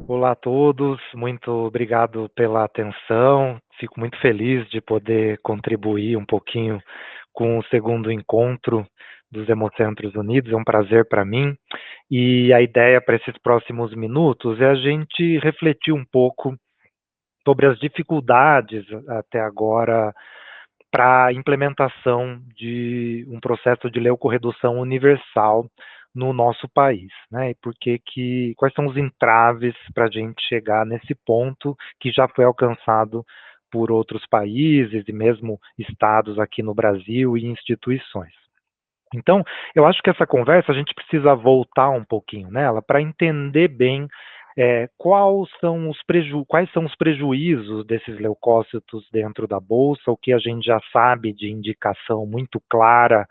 Olá a todos, muito obrigado pela atenção. Fico muito feliz de poder contribuir um pouquinho com o segundo encontro dos Hemocentros Unidos. É um prazer para mim. E a ideia para esses próximos minutos é a gente refletir um pouco sobre as dificuldades até agora para a implementação de um processo de leucorredução universal no nosso país, né? E quais são os entraves para a gente chegar nesse ponto que já foi alcançado por outros países e mesmo estados aqui no Brasil e instituições. Então, eu acho que essa conversa a gente precisa voltar um pouquinho nela para entender bem quais são os prejuízos desses leucócitos dentro da bolsa, o que a gente já sabe de indicação muito clara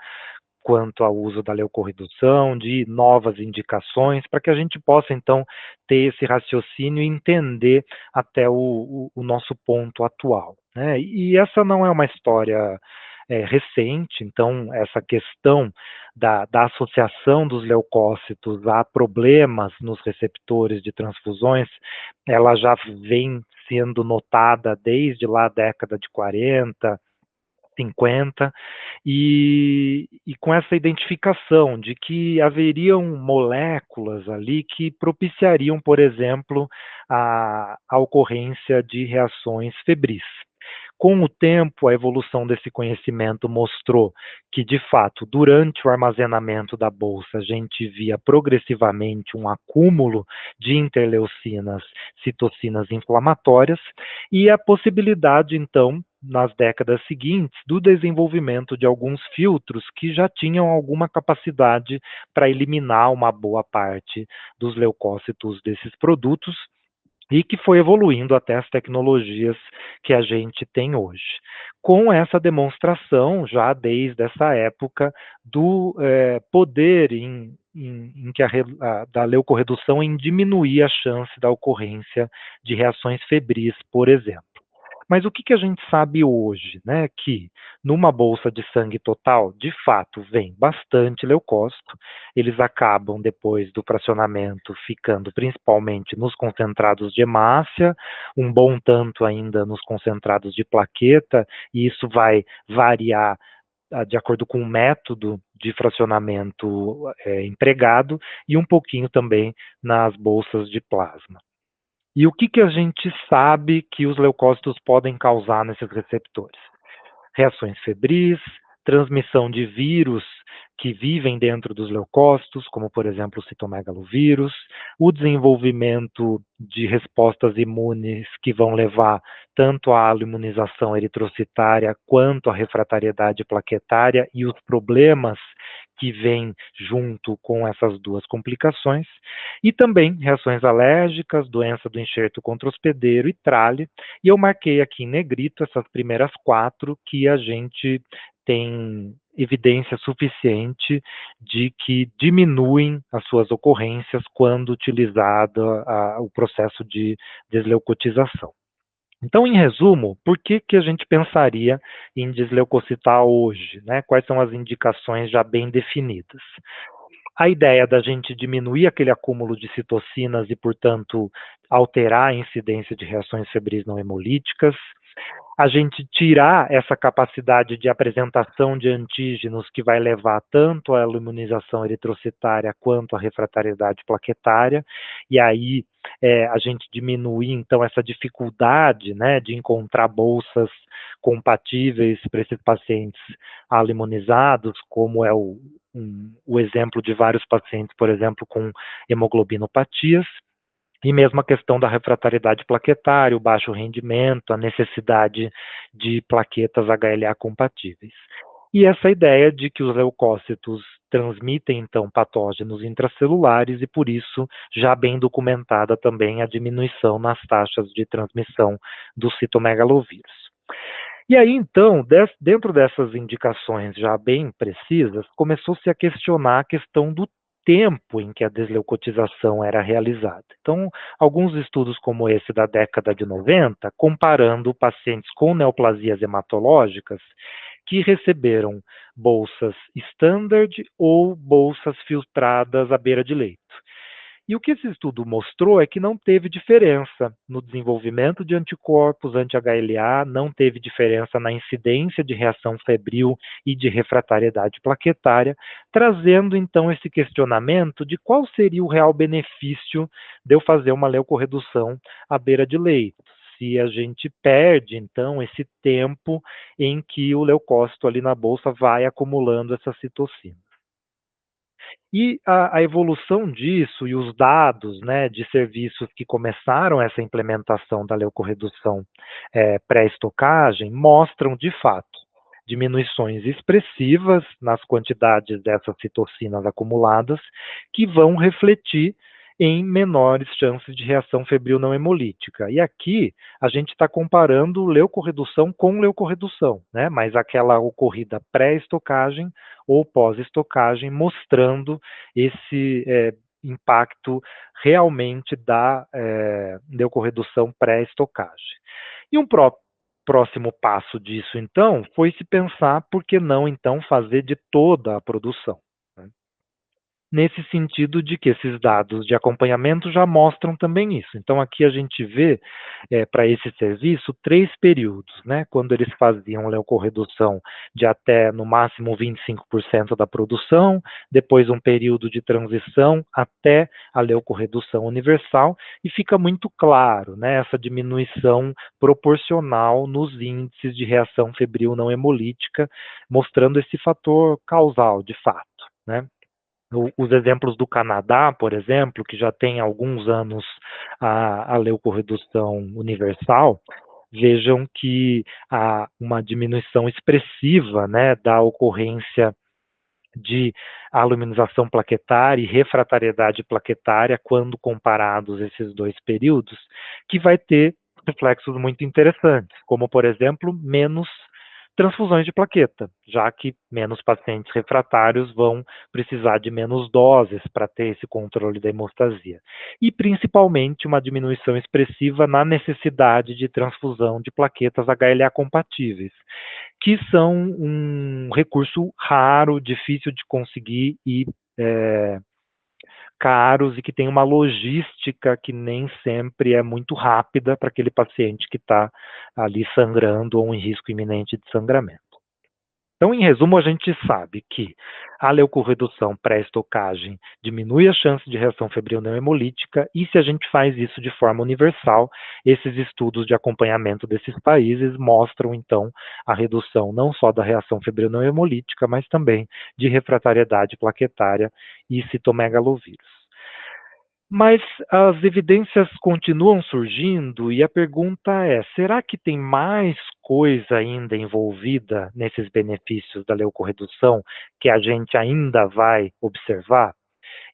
quanto ao uso da leucorredução, de novas indicações, para que a gente possa, então, ter esse raciocínio e entender até o nosso ponto atual, né? E essa não é uma história recente, então, essa questão da associação dos leucócitos a problemas nos receptores de transfusões, ela já vem sendo notada desde lá a década de 40, 50, e com essa identificação de que haveriam moléculas ali que propiciariam, por exemplo, a ocorrência de reações febris. Com o tempo, a evolução desse conhecimento mostrou que, de fato, durante o armazenamento da bolsa, a gente via progressivamente um acúmulo de interleucinas, citocinas inflamatórias, e a possibilidade, então, nas décadas seguintes, do desenvolvimento de alguns filtros que já tinham alguma capacidade para eliminar uma boa parte dos leucócitos desses produtos, e que foi evoluindo até as tecnologias que a gente tem hoje. Com essa demonstração, já desde essa época, do poder da leucorredução em diminuir a chance da ocorrência de reações febris, por exemplo. Mas o que a gente sabe hoje, né? Que numa bolsa de sangue total, de fato, vem bastante leucócito, eles acabam, depois do fracionamento, ficando principalmente nos concentrados de hemácia, um bom tanto ainda nos concentrados de plaqueta, e isso vai variar de acordo com o método de fracionamento empregado, e um pouquinho também nas bolsas de plasma. E o que a gente sabe que os leucócitos podem causar nesses receptores? Reações febris, transmissão de vírus que vivem dentro dos leucócitos, como por exemplo o citomegalovírus, o desenvolvimento de respostas imunes que vão levar tanto à imunização eritrocitária quanto à refratariedade plaquetária e os problemas que vêm junto com essas duas complicações, e também reações alérgicas, doença do enxerto contra-hospedeiro e trale, e eu marquei aqui em negrito essas primeiras quatro que a gente tem evidência suficiente de que diminuem as suas ocorrências quando utilizado o processo de desleucotização. Então, em resumo, por que a gente pensaria em desleucocitar hoje, né? Quais são as indicações já bem definidas? A ideia da gente diminuir aquele acúmulo de citocinas e, portanto, alterar a incidência de reações febris não hemolíticas, a gente tirar essa capacidade de apresentação de antígenos que vai levar tanto à imunização eritrocitária quanto à refratariedade plaquetária, e aí a gente diminuir, então, essa dificuldade, né, de encontrar bolsas compatíveis para esses pacientes imunizados, como é o exemplo de vários pacientes, por exemplo, com hemoglobinopatias, e mesmo a questão da refratariedade plaquetária, o baixo rendimento, a necessidade de plaquetas HLA compatíveis. E essa ideia de que os leucócitos transmitem, então, patógenos intracelulares e, por isso, já bem documentada também a diminuição nas taxas de transmissão do citomegalovírus. E aí, então, dentro dessas indicações já bem precisas, começou-se a questionar a questão do tempo em que a desleucotização era realizada. Então, alguns estudos como esse da década de 90, comparando pacientes com neoplasias hematológicas que receberam bolsas standard ou bolsas filtradas à beira de leito. E o que esse estudo mostrou é que não teve diferença no desenvolvimento de anticorpos anti-HLA, não teve diferença na incidência de reação febril e de refratariedade plaquetária, trazendo então esse questionamento de qual seria o real benefício de eu fazer uma leucorredução à beira de leito. Se a gente perde, então, esse tempo em que o leucócito ali na bolsa vai acumulando essa citocina. E a evolução disso e os dados, né, de serviços que começaram essa implementação da leucorredução pré-estocagem mostram, de fato, diminuições expressivas nas quantidades dessas citocinas acumuladas, que vão refletir em menores chances de reação febril não hemolítica. E aqui a gente está comparando leucorredução com leucorredução, né? Mas aquela ocorrida pré-estocagem ou pós-estocagem, mostrando esse impacto realmente da leucorredução pré-estocagem. E um próximo passo disso, então, foi se pensar por que não, então, fazer de toda a produção, né? Nesse sentido de que esses dados de acompanhamento já mostram também isso. Então, aqui a gente vê, para esse serviço, 3 períodos, né? Quando eles faziam leucorredução de até, no máximo, 25% da produção, depois um período de transição até a leucorredução universal, e fica muito claro, né, essa diminuição proporcional nos índices de reação febril não hemolítica, mostrando esse fator causal, de fato, né? Os exemplos do Canadá, por exemplo, que já tem alguns anos a leucorredução universal, vejam que há uma diminuição expressiva, né, da ocorrência de aluminização plaquetária e refratariedade plaquetária quando comparados esses dois períodos, que vai ter reflexos muito interessantes, como, por exemplo, menos transfusões de plaqueta, já que menos pacientes refratários vão precisar de menos doses para ter esse controle da hemostasia. E, principalmente, uma diminuição expressiva na necessidade de transfusão de plaquetas HLA compatíveis, que são um recurso raro, difícil de conseguir e caros, e que tem uma logística que nem sempre é muito rápida para aquele paciente que está ali sangrando ou em risco iminente de sangramento. Então, em resumo, a gente sabe que a leucorredução pré-estocagem diminui a chance de reação febril não hemolítica, e se a gente faz isso de forma universal, esses estudos de acompanhamento desses países mostram, então, a redução não só da reação febril não hemolítica, mas também de refratariedade plaquetária e citomegalovírus. Mas as evidências continuam surgindo e a pergunta é: será que tem mais coisa ainda envolvida nesses benefícios da leucorredução que a gente ainda vai observar?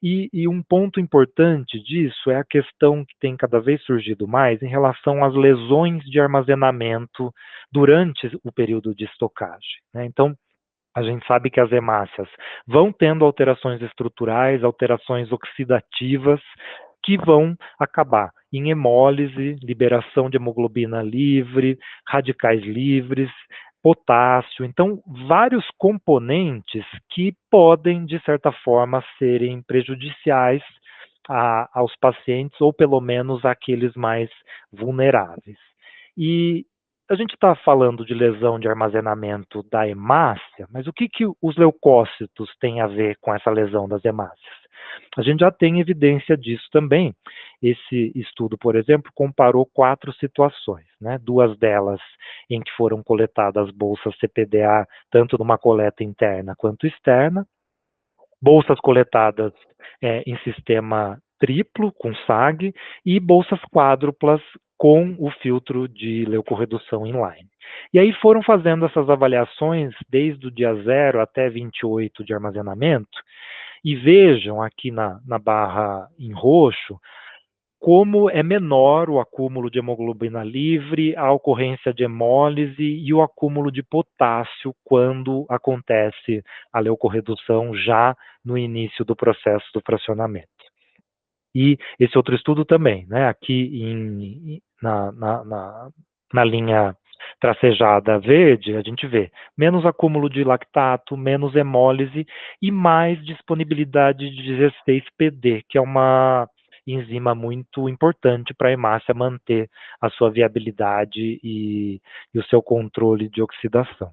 E um ponto importante disso é a questão que tem cada vez surgido mais em relação às lesões de armazenamento durante o período de estocagem, né? Então, a gente sabe que as hemácias vão tendo alterações estruturais, alterações oxidativas, que vão acabar em hemólise, liberação de hemoglobina livre, radicais livres, potássio. Então, vários componentes que podem, de certa forma, serem prejudiciais aos pacientes, ou pelo menos àqueles mais vulneráveis. E a gente está falando de lesão de armazenamento da hemácia, mas o que os leucócitos têm a ver com essa lesão das hemácias? A gente já tem evidência disso também. Esse estudo, por exemplo, comparou 4 situações, né? 2 delas em que foram coletadas bolsas CPDA, tanto numa coleta interna quanto externa, bolsas coletadas em sistema triplo, com SAG, e bolsas quádruplas com o filtro de leucorredução inline. E aí foram fazendo essas avaliações desde o dia 0 até 28 de armazenamento, e vejam aqui na barra em roxo como é menor o acúmulo de hemoglobina livre, a ocorrência de hemólise e o acúmulo de potássio quando acontece a leucorredução já no início do processo do fracionamento. E esse outro estudo também, né, aqui na linha tracejada verde, a gente vê menos acúmulo de lactato, menos hemólise e mais disponibilidade de 16-PD, que é uma enzima muito importante para a hemácia manter a sua viabilidade e o seu controle de oxidação.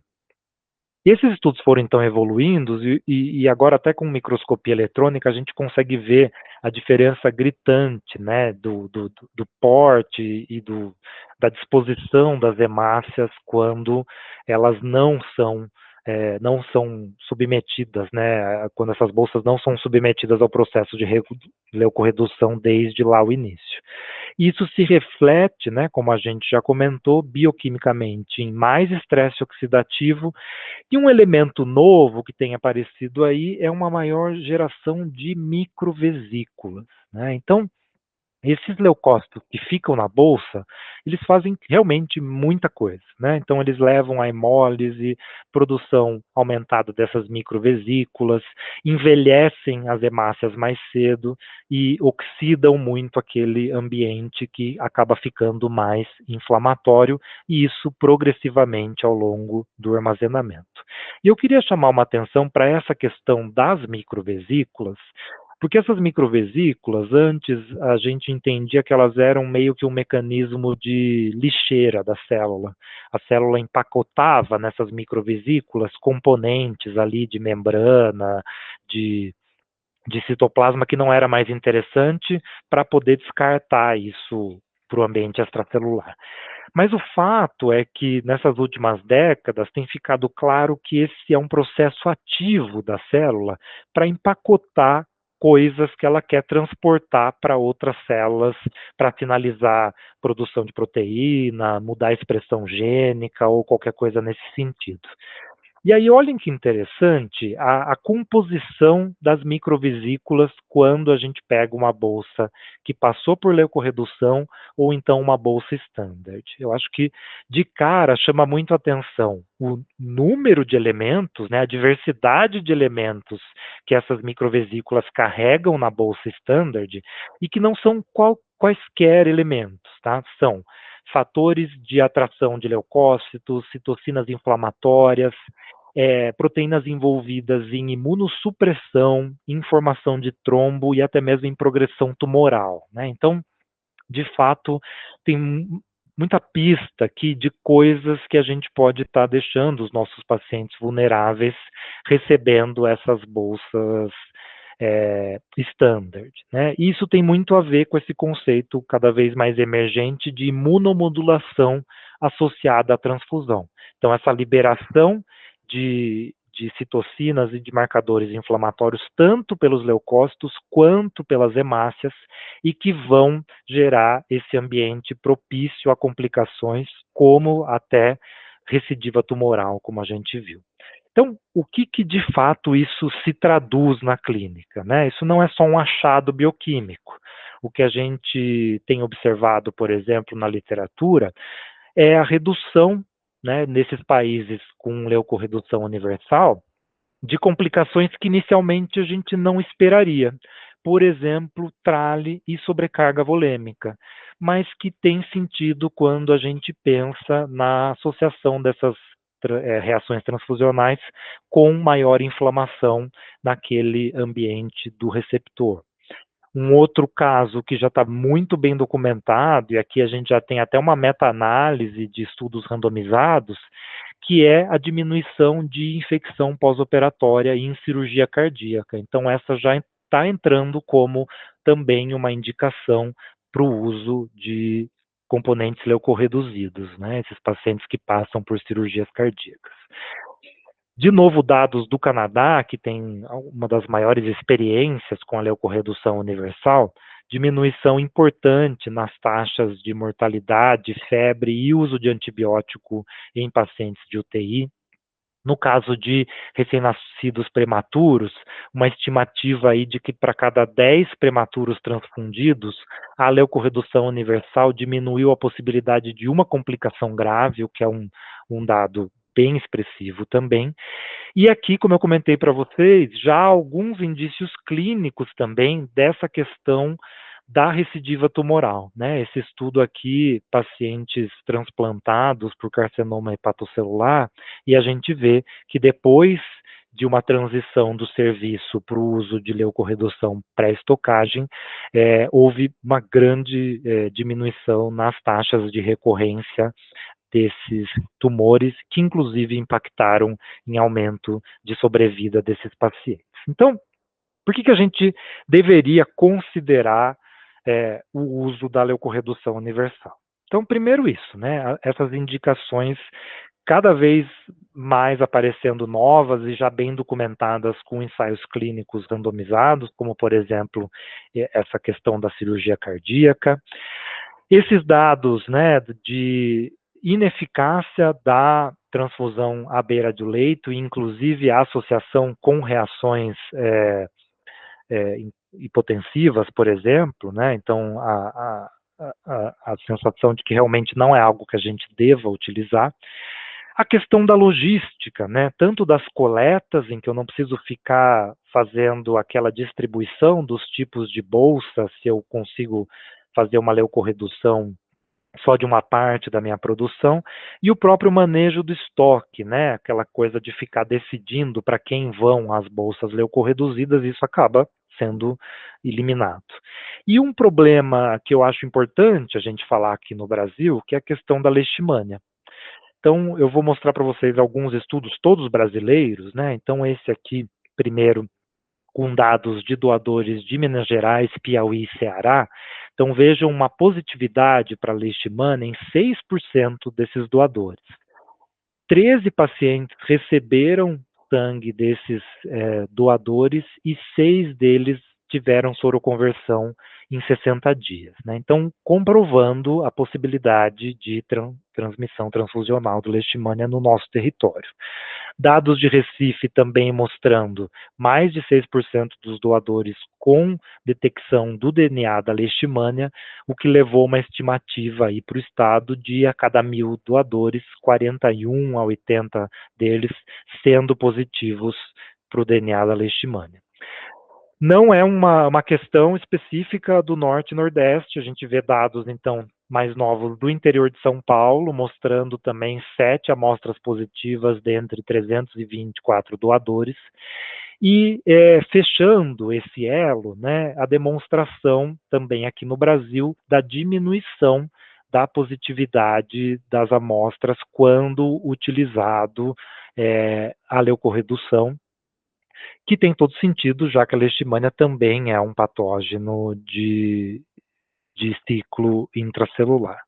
E esses estudos foram então evoluindo e agora até com microscopia eletrônica a gente consegue ver a diferença gritante, né, do porte e da disposição das hemácias quando elas não são submetidas, né, quando essas bolsas não são submetidas ao processo de leucorredução desde lá o início. Isso se reflete, né, como a gente já comentou, bioquimicamente em mais estresse oxidativo e um elemento novo que tem aparecido aí é uma maior geração de microvesículas, né? Então, esses leucócitos que ficam na bolsa, eles fazem realmente muita coisa, né? Então eles levam à hemólise, produção aumentada dessas microvesículas, envelhecem as hemácias mais cedo e oxidam muito aquele ambiente que acaba ficando mais inflamatório, e isso progressivamente ao longo do armazenamento. E eu queria chamar uma atenção para essa questão das microvesículas, porque essas microvesículas, antes a gente entendia que elas eram meio que um mecanismo de lixeira da célula. A célula empacotava nessas microvesículas componentes ali de membrana, de, de citoplasma que não era mais interessante para poder descartar isso para o ambiente extracelular. Mas o fato é que nessas últimas décadas tem ficado claro que esse é um processo ativo da célula para empacotar coisas que ela quer transportar para outras células para finalizar produção de proteína, mudar a expressão gênica ou qualquer coisa nesse sentido. E aí, olhem que interessante a composição das microvesículas quando a gente pega uma bolsa que passou por leucorredução ou então uma bolsa standard. Eu acho que, de cara, chama muito a atenção o número de elementos, né, a diversidade de elementos que essas microvesículas carregam na bolsa standard e que não são quaisquer elementos, tá? São fatores de atração de leucócitos, citocinas inflamatórias, proteínas envolvidas em imunossupressão, em formação de trombo e até mesmo em progressão tumoral, né? Então, de fato, tem muita pista aqui de coisas que a gente pode estar deixando os nossos pacientes vulneráveis recebendo essas bolsas standard, né? Isso tem muito a ver com esse conceito cada vez mais emergente de imunomodulação associada à transfusão. Então, essa liberação de citocinas e de marcadores inflamatórios, tanto pelos leucócitos quanto pelas hemácias, e que vão gerar esse ambiente propício a complicações, como até recidiva tumoral, como a gente viu. Então, o que de fato isso se traduz na clínica, né? Isso não é só um achado bioquímico. O que a gente tem observado, por exemplo, na literatura, é a redução, né, nesses países com leucorredução universal, de complicações que inicialmente a gente não esperaria. Por exemplo, trale e sobrecarga volêmica, mas que tem sentido quando a gente pensa na associação dessas reações transfusionais com maior inflamação naquele ambiente do receptor. Um outro caso que já está muito bem documentado, e aqui a gente já tem até uma meta-análise de estudos randomizados, que é a diminuição de infecção pós-operatória em cirurgia cardíaca. Então, essa já está entrando como também uma indicação para o uso de componentes leucorreduzidos, né? Esses pacientes que passam por cirurgias cardíacas. De novo, dados do Canadá, que tem uma das maiores experiências com a leucorredução universal, diminuição importante nas taxas de mortalidade, febre e uso de antibiótico em pacientes de UTI. No caso de recém-nascidos prematuros, uma estimativa aí de que para cada 10 prematuros transfundidos, a leucorredução universal diminuiu a possibilidade de uma complicação grave, o que é um dado bem expressivo também. E aqui, como eu comentei para vocês, já há alguns indícios clínicos também dessa questão da recidiva tumoral, né? Esse estudo aqui, pacientes transplantados por carcinoma hepatocelular, e a gente vê que depois de uma transição do serviço para o uso de leucorredução pré-estocagem, houve uma grande diminuição nas taxas de recorrência desses tumores, que inclusive impactaram em aumento de sobrevida desses pacientes. Então, por que a gente deveria considerar o uso da leucorredução universal? Então, primeiro isso, né? Essas indicações cada vez mais aparecendo novas e já bem documentadas com ensaios clínicos randomizados, como, por exemplo, essa questão da cirurgia cardíaca. Esses dados, né, de ineficácia da transfusão à beira do leito, inclusive a associação com reações hipotensivas, por exemplo, né, então a sensação de que realmente não é algo que a gente deva utilizar. A questão da logística, né, tanto das coletas, em que eu não preciso ficar fazendo aquela distribuição dos tipos de bolsa, se eu consigo fazer uma leucorredução só de uma parte da minha produção, e o próprio manejo do estoque, né, aquela coisa de ficar decidindo para quem vão as bolsas leucorreduzidas, isso acaba sendo eliminado. E um problema que eu acho importante a gente falar aqui no Brasil, que é a questão da leishmania. Então, eu vou mostrar para vocês alguns estudos, todos brasileiros, né? Então, esse aqui, primeiro, com dados de doadores de Minas Gerais, Piauí e Ceará. Então, vejam uma positividade para a leishmania em 6% desses doadores. 13 pacientes receberam sangue desses doadores e 6 deles tiveram soroconversão em 60 dias. Né? Então, comprovando a possibilidade de transmissão transfusional do leishmania no nosso território. Dados de Recife também mostrando mais de 6% dos doadores com detecção do DNA da leishmania, o que levou uma estimativa aí para o estado de a cada 1.000 doadores, 41 a 80 deles sendo positivos para o DNA da leishmania. Não é uma questão específica do Norte e Nordeste, a gente vê dados, então, mais novos do interior de São Paulo, mostrando também 7 amostras positivas dentre 324 doadores, e fechando esse elo, né, a demonstração também aqui no Brasil da diminuição da positividade das amostras quando utilizado a leucorredução, que tem todo sentido, já que a leishmania também é um patógeno de ciclo intracelular.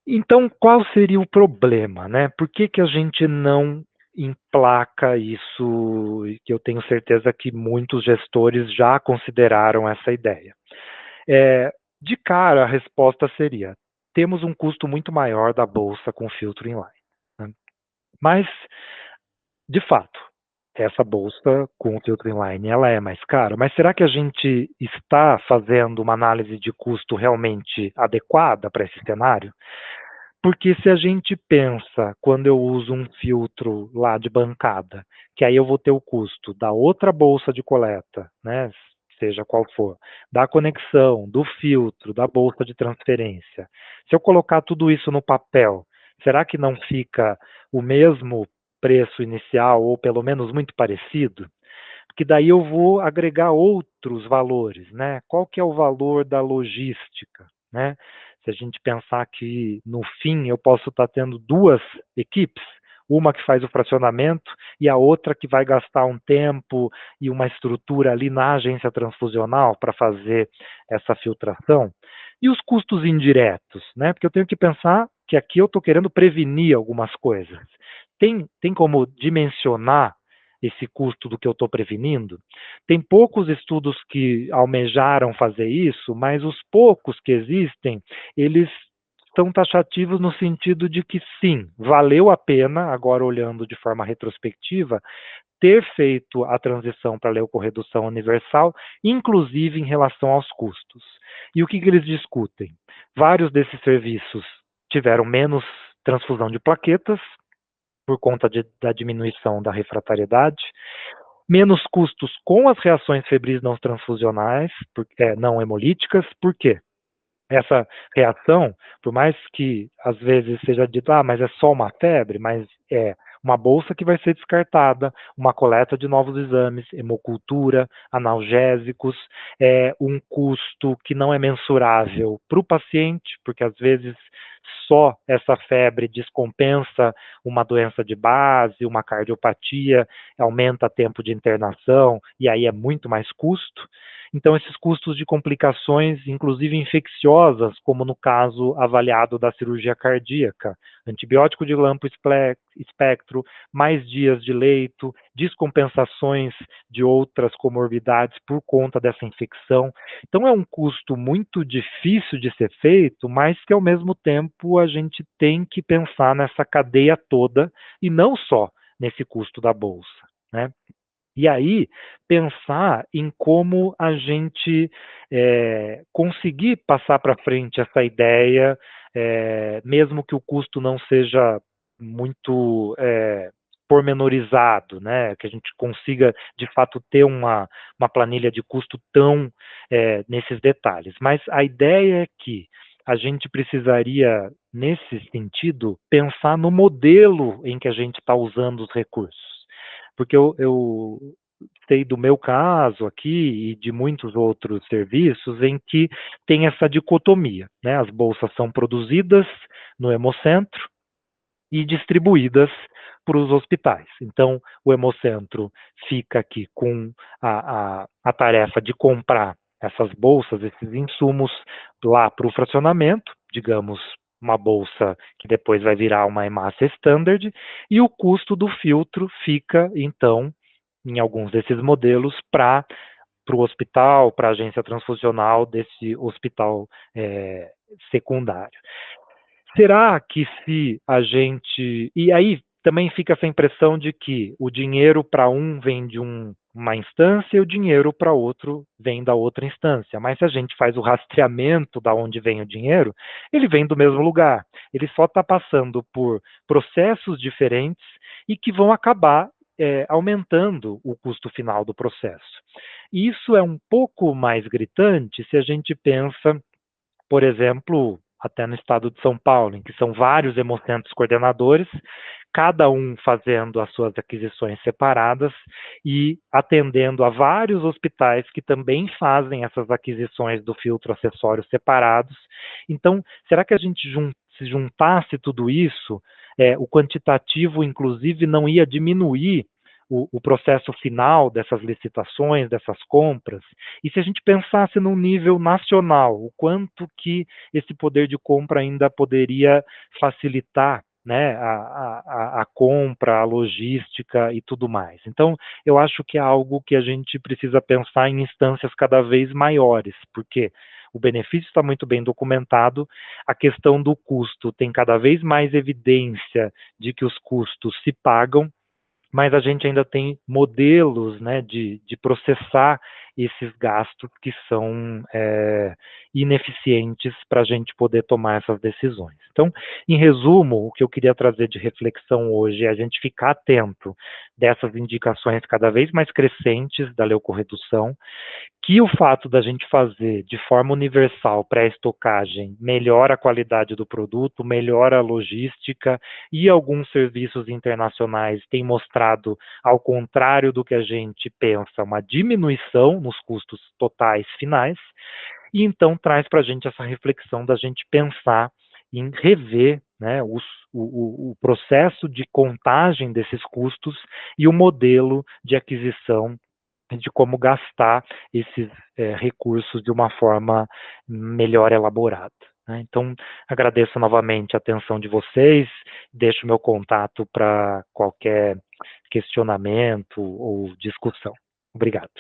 Então, qual seria o problema, né? Por que a gente não emplaca isso, que eu tenho certeza que muitos gestores já consideraram essa ideia? De cara, a resposta seria: temos um custo muito maior da bolsa com filtro inline. Né? Mas, de fato, essa bolsa com o filtro inline ela é mais cara, mas será que a gente está fazendo uma análise de custo realmente adequada para esse cenário? Porque se a gente pensa, quando eu uso um filtro lá de bancada, que aí eu vou ter o custo da outra bolsa de coleta, né, seja qual for, da conexão, do filtro, da bolsa de transferência. Se eu colocar tudo isso no papel, será que não fica o mesmo preço inicial, ou pelo menos muito parecido? Porque daí eu vou agregar outros valores, né? Qual que é o valor da logística, né? Se a gente pensar que no fim eu posso estar tendo duas equipes, uma que faz o fracionamento e a outra que vai gastar um tempo e uma estrutura ali na agência transfusional para fazer essa filtração. E os custos indiretos, né? Porque eu tenho que pensar que aqui eu estou querendo prevenir algumas coisas. Tem como dimensionar esse custo do que eu estou prevenindo? Tem poucos estudos que almejaram fazer isso, mas os poucos que existem, eles estão taxativos no sentido de que sim, valeu a pena, agora olhando de forma retrospectiva, ter feito a transição para a leucorredução universal, inclusive em relação aos custos. E o que eles discutem? Vários desses serviços tiveram menos transfusão de plaquetas, por conta da diminuição da refratariedade, menos custos com as reações febris não transfusionais, não hemolíticas. Por quê? Essa reação, por mais que às vezes seja dito, mas é só uma febre, mas uma bolsa que vai ser descartada, uma coleta de novos exames, hemocultura, analgésicos, um custo que não é mensurável para o paciente, porque às vezes só essa febre descompensa uma doença de base, uma cardiopatia, aumenta tempo de internação e aí é muito mais custo. Então, esses custos de complicações, inclusive infecciosas, como no caso avaliado da cirurgia cardíaca, antibiótico de amplo espectro, mais dias de leito, descompensações de outras comorbidades por conta dessa infecção. Então, é um custo muito difícil de ser feito, mas que, ao mesmo tempo, a gente tem que pensar nessa cadeia toda e não só nesse custo da bolsa, né? E aí, pensar em como a gente conseguir passar para frente essa ideia, mesmo que o custo não seja muito pormenorizado, né? Que a gente consiga, de fato, ter uma planilha de custo tão nesses detalhes. Mas a ideia é que a gente precisaria, nesse sentido, pensar no modelo em que a gente está usando os recursos. Porque eu sei do meu caso aqui e de muitos outros serviços em que tem essa dicotomia, né? As bolsas são produzidas no Hemocentro e distribuídas para os hospitais. Então, o Hemocentro fica aqui com a tarefa de comprar essas bolsas, esses insumos lá para o fracionamento, digamos, uma bolsa que depois vai virar uma hemácia standard, e o custo do filtro fica, então, em alguns desses modelos, para o hospital, para a agência transfusional desse hospital secundário. Será que se a gente. E aí também fica essa impressão de que o dinheiro para um vem de uma instância e o dinheiro para outro vem da outra instância. Mas se a gente faz o rastreamento da onde vem o dinheiro, ele vem do mesmo lugar. Ele só está passando por processos diferentes e que vão acabar aumentando o custo final do processo. Isso é um pouco mais gritante se a gente pensa, por exemplo, até no estado de São Paulo, em que são vários hemocentros coordenadores, cada um fazendo as suas aquisições separadas e atendendo a vários hospitais que também fazem essas aquisições do filtro acessório separados. Então, será que a gente se juntasse tudo isso, o quantitativo, inclusive, não ia diminuir o processo final dessas licitações, dessas compras? E se a gente pensasse num nível nacional, o quanto que esse poder de compra ainda poderia facilitar, né, a compra, a logística e tudo mais. Então, eu acho que é algo que a gente precisa pensar em instâncias cada vez maiores, porque o benefício está muito bem documentado, a questão do custo tem cada vez mais evidência de que os custos se pagam, mas a gente ainda tem modelos, né, de processar esses gastos que são ineficientes para a gente poder tomar essas decisões. Então, em resumo, o que eu queria trazer de reflexão hoje é a gente ficar atento dessas indicações cada vez mais crescentes da leucorredução, que o fato da gente fazer de forma universal pré-estocagem melhora a qualidade do produto, melhora a logística, e alguns serviços internacionais têm mostrado, ao contrário do que a gente pensa, uma diminuição nos custos totais finais, e então traz para a gente essa reflexão da gente pensar em rever, né, o processo de contagem desses custos e o modelo de aquisição, de como gastar esses recursos de uma forma melhor elaborada, né? Então, agradeço novamente a atenção de vocês, deixo meu contato para qualquer questionamento ou discussão. Obrigado.